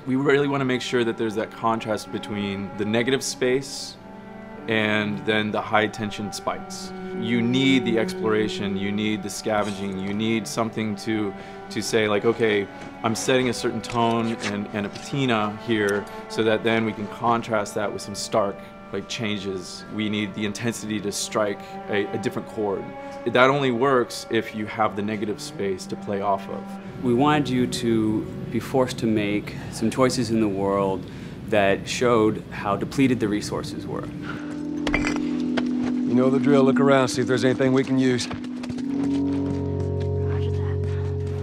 We really want to make sure that there's that contrast between the negative space and then the high tension spikes. You need the exploration, you need the scavenging, you need something to say like, okay, I'm setting a certain tone and a patina here so that then we can contrast that with some stark changes. We need the intensity to strike a different chord. That only works if you have the negative space to play off of. We wanted you to be forced to make some choices in the world that showed how depleted the resources were. You know the drill. Look around, see if there's anything we can use.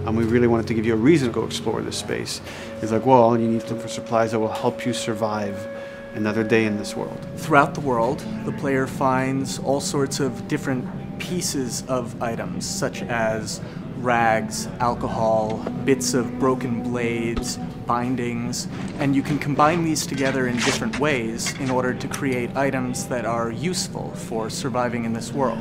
And we really wanted to give you a reason to go explore this space. It's like, well, you need to look for supplies that will help you survive another day in this world. Throughout the world, the player finds all sorts of different pieces of items, such as rags, alcohol, bits of broken blades, bindings, and you can combine these together in different ways in order to create items that are useful for surviving in this world.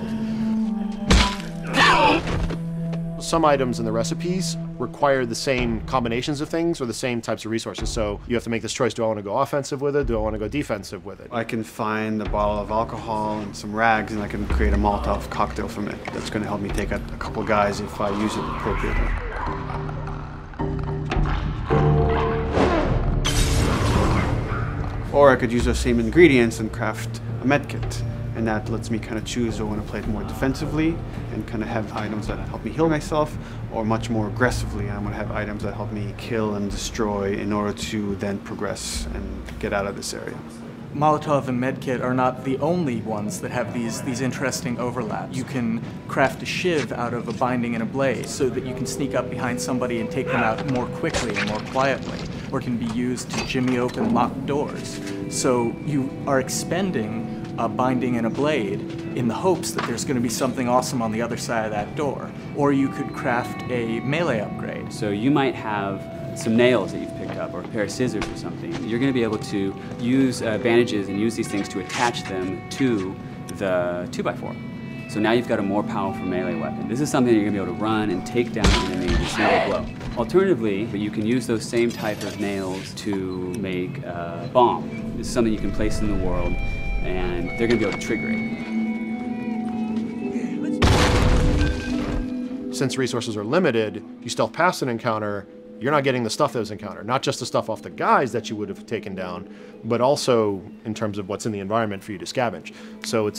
Some items in the recipes require the same combinations of things or the same types of resources, so you have to make this choice. Do I want to go offensive with it? Do I want to go defensive with it? I can find a bottle of alcohol and some rags and I can create a Molotov cocktail from it. That's going to help me take out a couple guys if I use it appropriately. Or I could use those same ingredients and craft a medkit. And that lets me kind of choose, do I want to play it more defensively and kind of have items that help me heal myself, or much more aggressively, I'm going to have items that help me kill and destroy in order to then progress and get out of this area. Molotov and medkit are not the only ones that have these interesting overlaps. You can craft a shiv out of a binding and a blade so that you can sneak up behind somebody and take them out more quickly and more quietly, or it can be used to jimmy open locked doors. So you are expending a binding and a blade in the hopes that there's going to be something awesome on the other side of that door. Or you could craft a melee upgrade. So you might have some nails that you've picked up or a pair of scissors or something. You're going to be able to use bandages and use these things to attach them to the 2x4. So now you've got a more powerful melee weapon. This is something that you're going to be able to run and take down an enemy in a single blow. Alternatively, you can use those same type of nails to make a bomb. This is something you can place in the world, and they're going to be able to trigger it. Since resources are limited, you stealth past an encounter, you're not getting the stuff that was encountered. Not just the stuff off the guys that you would have taken down, but also in terms of what's in the environment for you to scavenge. So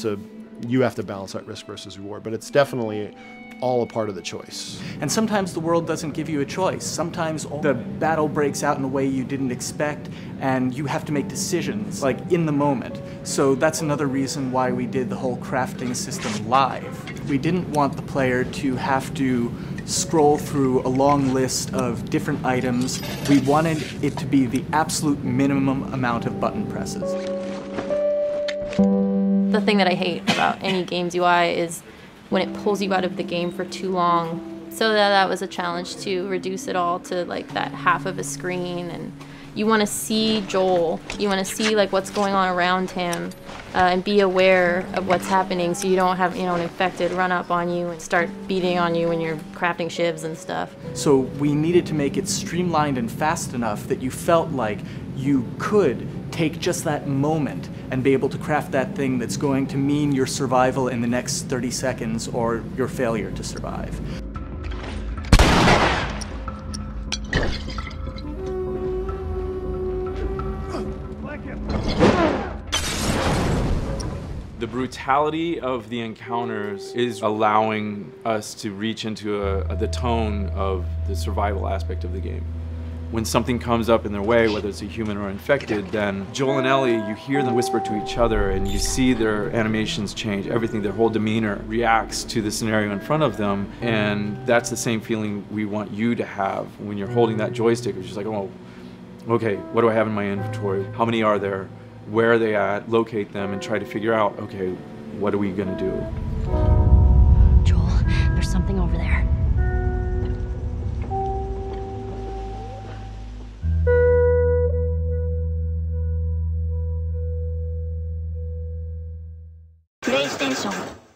you have to balance that risk versus reward, but it's definitely all a part of the choice. And sometimes the world doesn't give you a choice. Sometimes the battle breaks out in a way you didn't expect, and you have to make decisions, like in the moment. So that's another reason why we did the whole crafting system live. We didn't want the player to have to scroll through a long list of different items. We wanted it to be the absolute minimum amount of button presses. The thing that I hate about any game's UI is when it pulls you out of the game for too long. So that was a challenge to reduce it all to like that half of a screen, and you want to see Joel, you want to see like what's going on around him and be aware of what's happening so you don't have an infected run up on you and start beating on you when you're crafting shivs and stuff. So we needed to make it streamlined and fast enough that you felt like you could take just that moment and be able to craft that thing that's going to mean your survival in the next 30 seconds or your failure to survive. The brutality of the encounters is allowing us to reach into the tone of the survival aspect of the game. When something comes up in their way, whether it's a human or infected, then Joel and Ellie, you hear them whisper to each other and you see their animations change. Everything, their whole demeanor reacts to the scenario in front of them. And that's the same feeling we want you to have when you're holding that joystick. It's just like, oh, okay, what do I have in my inventory? How many are there? Where are they at? Locate them and try to figure out, okay, what are we gonna do? Joel, there's something over there. プレイステーション